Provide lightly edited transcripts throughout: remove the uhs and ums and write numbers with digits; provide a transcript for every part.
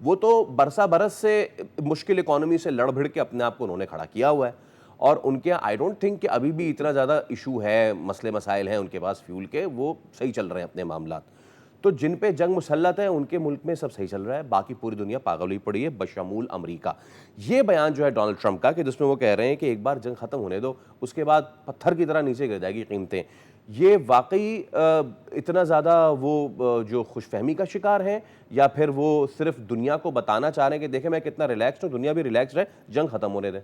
وہ تو برسا برس سے مشکل اکانومی سے لڑ بھڑ کے اپنے آپ کو انہوں نے کھڑا کیا ہوا ہے، اور ان کے آئی ڈونٹ تھنک کہ ابھی بھی اتنا زیادہ ایشو ہے، مسئلے مسائل ہیں ان کے پاس فیول کے، وہ صحیح چل رہے ہیں اپنے معاملات. تو جن پہ جنگ مسلط ہے ان کے ملک میں سب صحیح چل رہا ہے، باقی پوری دنیا پاگل ہوئی پڑی ہے بشمول امریکہ. یہ بیان جو ہے ڈونلڈ ٹرمپ کا، کہ جس میں وہ کہہ رہے ہیں کہ ایک بار جنگ ختم ہونے دو، اس کے بعد پتھر کی طرح نیچے گر جائے گی قیمتیں، یہ واقعی اتنا زیادہ وہ جو خوش فہمی کا شکار ہیں، یا پھر وہ صرف دنیا کو بتانا چاہ رہے ہیں کہ دیکھیں میں کتنا ریلیکسڈ ہوں، دنیا بھی ریلیکسڈ ہے، جنگ ختم ہونے دیں؟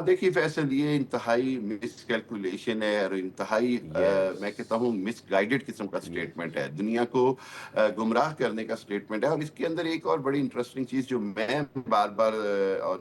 دیکھیے فیصل، یہ انتہائی مس کیلکولیشن ہے اور انتہائی یس. میں کہتا ہوں مس گائیڈڈ قسم کا یہ سٹیٹمنٹ ہے، دنیا کو گمراہ کرنے کا سٹیٹمنٹ ہے. اور اس کے اندر ایک اور بڑی انٹرسٹنگ چیز جو میں بار بار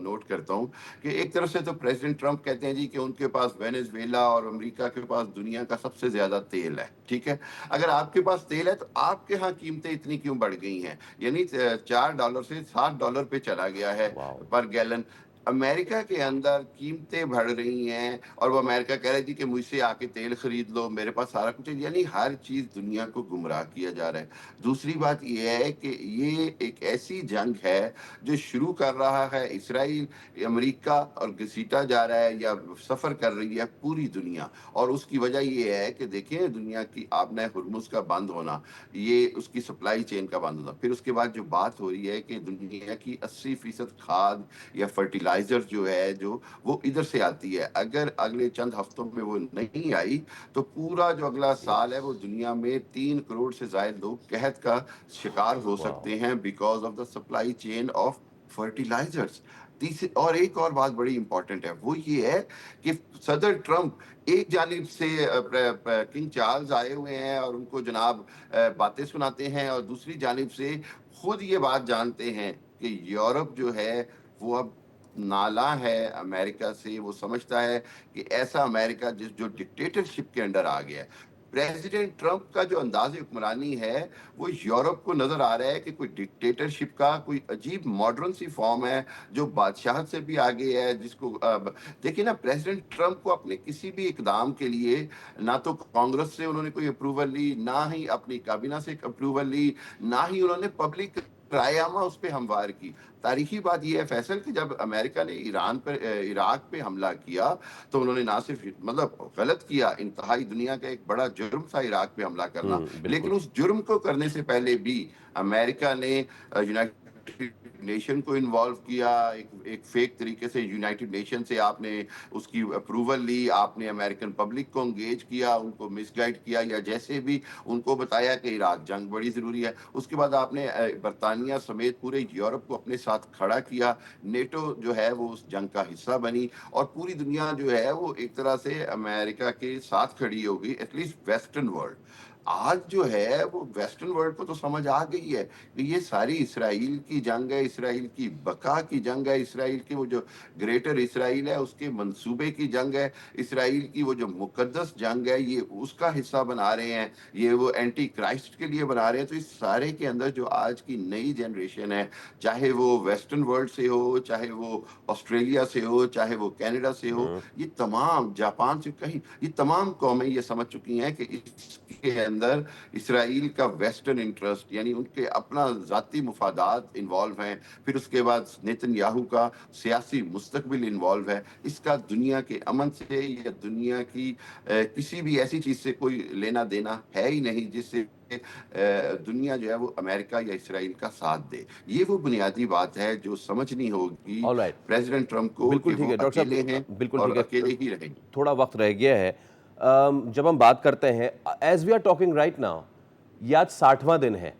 نوٹ کرتا ہوں، کہ ایک طرف سے تو پریزیڈنٹ ٹرمپ کہتے ہیں جی کہ ان کے پاس وینیزویلا اور امریکہ کے پاس دنیا کا سب سے زیادہ تیل ہے. ٹھیک ہے، اگر آپ کے پاس تیل ہے تو آپ کے ہاں قیمتیں اتنی کیوں بڑھ گئی ہیں؟ یعنی $4 سے $7 پہ چلا گیا ہے واو. پر گیلن. امریکہ کے اندر قیمتیں بڑھ رہی ہیں اور وہ امریکہ کہہ رہا ہے جی کہ مجھ سے آ کے تیل خرید لو، میرے پاس سارا کچھ ہے. یعنی ہر چیز دنیا کو گمراہ کیا جا رہا ہے. دوسری بات یہ ہے کہ یہ ایک ایسی جنگ ہے جو شروع کر رہا ہے اسرائیل، امریکہ، اور گھسیٹا جا رہا ہے یا سفر کر رہی ہے پوری دنیا. اور اس کی وجہ یہ ہے کہ دیکھیں دنیا کی آبنۂ ہرمز کا بند ہونا، یہ اس کی سپلائی چین کا بند ہونا. پھر اس کے بعد جو بات ہو رہی ہے کہ دنیا کی 80% کھاد یا فرٹیلائزر جو ہے جو وہ ادھر سے آتی ہے، اگر اگلے چند ہفتوں میں وہ نہیں آئی تو پورا جو اگلا سال ہے وہ دنیا میں 3 کروڑ سے زائد لوگ قحط کا شکار ہو واو. سکتے ہیں because of the supply chain of fertilizers. اور ایک اور بات بڑی امپورٹنٹ ہے، وہ یہ ہے کہ صدر ٹرمپ ایک جانب سے کنگ چارلز آئے ہوئے ہیں اور ان کو جناب باتیں سناتے ہیں، اور دوسری جانب سے خود یہ بات جانتے ہیں کہ یورپ جو ہے وہ اب نالاں ہے امریکہ سے. وہ سمجھتا ہے کہ ایسا امریکہ جو ڈکٹیٹرشپ کے انڈر آ گیا ہے. پریزیڈنٹ ٹرمپ کا جو انداز حکمرانی ہے وہ یورپ کو نظر آ رہا ہے کہ کوئی ڈکٹیٹرشپ کا کوئی عجیب ماڈرن سی فارم ہے جو بادشاہت سے بھی آگے ہے. جس کو دیکھیں نا، پریزیڈنٹ ٹرمپ کو اپنے کسی بھی اقدام کے لیے نہ تو کانگریس سے انہوں نے کوئی اپروول لی، نہ ہی اپنی کابینہ سے اپروول لی، نہ ہی انہوں نے پبلک رائے عامہ اس پہ ہموار کی. تاریخی بات یہ ہے فیصل کہ جب امریکہ نے عراق پہ حملہ کیا تو انہوں نے نہ صرف مطلب غلط کیا، انتہائی دنیا کا ایک بڑا جرم تھا عراق پہ حملہ کرنا، بالکل. لیکن اس جرم کو کرنے سے پہلے بھی امریکہ نے یونائٹڈ نیشن کو انوالو کیا. ایک فیک طریقے سے یونائٹڈ نیشن سے آپ نے اس کی اپروول لی، آپ نے امریکن پبلک کو انگیج کیا، ان کو مس گائیڈ کیا، یا جیسے بھی ان کو بتایا کہ عراق جنگ بڑی ضروری ہے. اس کے بعد آپ نے برطانیہ سمیت پورے یورپ کو اپنے ساتھ کھڑا کیا. نیٹو جو ہے وہ اس جنگ کا حصہ بنی اور پوری دنیا جو ہے وہ ایک طرح سے امریکہ کے ساتھ کھڑی ہوگی، ایٹ لیسٹ ویسٹرن ورلڈ. آج جو ہے وہ ویسٹرن ورلڈ کو تو سمجھ آ گئی ہے کہ یہ ساری اسرائیل کی جنگ ہے، اسرائیل کی بقا کی جنگ ہے، اسرائیل کی وہ جو گریٹر اسرائیل ہے اس کے منصوبے کی جنگ ہے، اسرائیل کی وہ جو مقدس جنگ ہے یہ اس کا حصہ بنا رہے ہیں، یہ وہ اینٹی کرائسٹ کے لیے بنا رہے ہیں. تو اس سارے کے اندر جو آج کی نئی جنریشن ہے، چاہے وہ ویسٹرن ورلڈ سے ہو، چاہے وہ آسٹریلیا سے ہو، چاہے وہ کینیڈا سے ہو، یہ تمام جاپان سے کہیں، یہ تمام قومیں یہ سمجھ چکی ہیں کہ اس کے اندر اسرائیل کا ویسٹرن انٹرسٹ، یعنی ان کے اپنا ذاتی مفادات انوالو ہیں. پھر اس کے بعد نیتن یاہو کا سیاسی مستقبل انوالو ہے. اس کا دنیا کے امن سے یا دنیا کی کسی بھی ایسی چیز سے کوئی لینا دینا ہے ہی نہیں جس سے دنیا جو ہے وہ امریکہ یا اسرائیل کا ساتھ دے. یہ وہ بنیادی بات ہے جو سمجھنی ہوگی آل رائٹ. پریزیڈنٹ ٹرمپ کو بالکل کہ ٹھیک وہ ہے ڈاکٹر اکیلے ہیں صاحب، بالکل اور ٹھیک ہے. اکیلے ہی رہیں گے. تھوڑا وقت رہ گیا ہے. جب ہم بات کرتے ہیں as we are talking right now, یہ آج 60واں دن ہے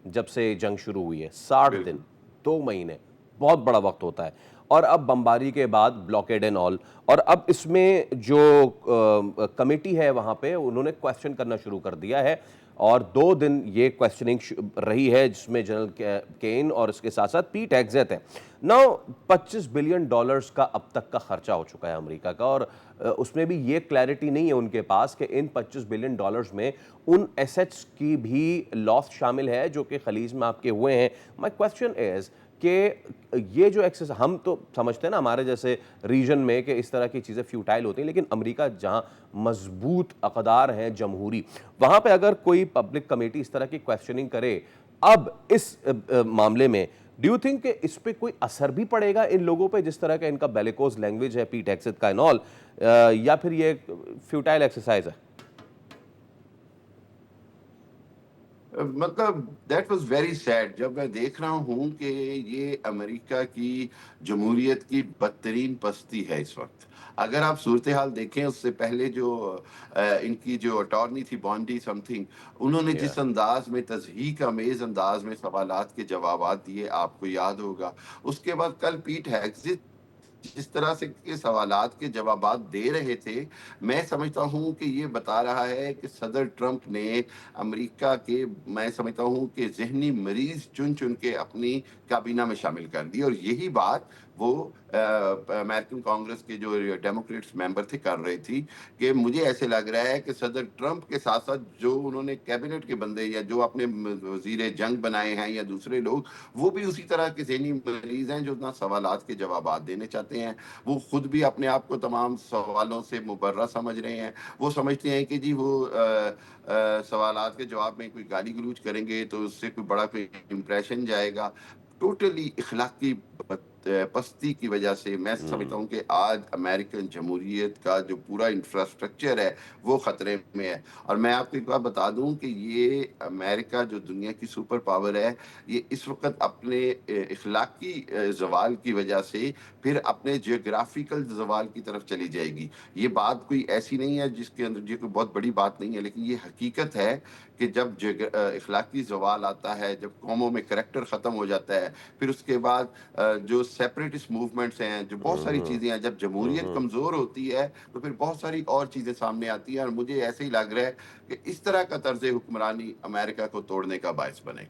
جب سے جنگ شروع ہوئی ہے. 60 دن، بالکل 2 مہینے، بہت بڑا وقت ہوتا ہے. اور اب بمباری کے بعد بلاکیڈ اینڈ آل، اور اب اس میں جو کمیٹی ہے وہاں پہ انہوں نے کویسچن کرنا شروع کر دیا ہے، اور 2 دن یہ کویسچننگ رہی ہے جس میں جنرل کین اور اس کے ساتھ ساتھ پیٹ ایگزیت ہے. ناؤ $25 بلین کا اب تک کا خرچہ ہو چکا ہے امریکہ کا، اور اس میں بھی یہ کلیئرٹی نہیں ہے ان کے پاس کہ ان $25 بلین میں ان ایسٹس کی بھی لاس شامل ہے جو کہ خلیج میں آپ کے ہوئے ہیں. مائی کویسچن از کہ یہ جو ایکسس، ہم تو سمجھتے ہیں نا ہمارے جیسے ریجن میں کہ اس طرح کی چیزیں فیوٹائل ہوتی ہیں، لیکن امریکہ جہاں مضبوط اقدار ہیں جمہوری، وہاں پہ اگر کوئی پبلک کمیٹی اس طرح کی کویسچننگ کرے اب اس معاملے میں ڈو یو تھنک کہ اس پہ کوئی اثر بھی پڑے گا ان لوگوں پہ جس طرح کا ان کا بیلیکوز لینگویج ہے پیٹ ہیگسیت کا اینڈ آل، یا پھر یہ فیوٹائل ایکسرسائز ہے؟ مطلب دیٹ واز ویری سیڈ جب میں دیکھ رہا ہوں کہ یہ امریکہ کی جمہوریت کی بدترین پستی ہے اس وقت. اگر آپ صورتحال دیکھیں اس سے پہلے جو ان کی جو اٹارنی تھی بانڈی سم تھنگ، انہوں نے یا جس انداز میں تضحیک امیز انداز میں سوالات کے جوابات دیے آپ کو یاد ہوگا. اس کے بعد کل پیٹ ہیگزٹ جس طرح سے کے سوالات کے جوابات دے رہے تھے، میں سمجھتا ہوں کہ یہ بتا رہا ہے کہ صدر ٹرمپ نے امریکہ کے، میں سمجھتا ہوں کہ ذہنی مریض چن چن کے اپنی کابینہ میں شامل کر دی، اور یہی بات وہ امریکن کانگریس کے جو ڈیموکریٹس ممبر تھے کر رہی تھی. کہ مجھے ایسے لگ رہا ہے کہ صدر ٹرمپ کے ساتھ ساتھ جو انہوں نے کیبنٹ کے بندے یا جو اپنے وزیر جنگ بنائے ہیں یا دوسرے لوگ، وہ بھی اسی طرح کے ذہنی مریض ہیں جو اتنا سوالات کے جوابات دینے چاہتے ہیں. وہ خود بھی اپنے آپ کو تمام سوالوں سے مبرہ سمجھ رہے ہیں. وہ سمجھتے ہیں کہ جی وہ سوالات کے جواب میں کوئی گالی گلوچ کریں گے تو اس سے کوئی بڑا کوئی امپریشن جائے گا. ٹوٹلی اخلاقی پستی کی وجہ سے میں سمجھتا ہوں کہ آج امریکن جمہوریت کا جو پورا انفراسٹرکچر ہے وہ خطرے میں ہے. اور میں آپ کو ایک بات بتا دوں کہ یہ امریکہ جو دنیا کی سپر پاور ہے، یہ اس وقت اپنے اخلاقی زوال کی وجہ سے پھر اپنے جیوگرافیکل زوال کی طرف چلی جائے گی. یہ بات کوئی ایسی نہیں ہے جس کے اندر، یہ کوئی بہت بڑی بات نہیں ہے، لیکن یہ حقیقت ہے کہ جب اخلاقی زوال آتا ہے، جب قوموں میں کریکٹر ختم ہو جاتا ہے، پھر اس کے بعد جو سیپریٹسٹ موومنٹس ہیں، جو بہت ساری چیزیں ہیں، جب جمہوریت کمزور ہوتی ہے تو پھر بہت ساری اور چیزیں سامنے آتی ہیں. اور مجھے ایسے ہی لگ رہا ہے کہ اس طرح کا طرز حکمرانی امریکہ کو توڑنے کا باعث بنے گا.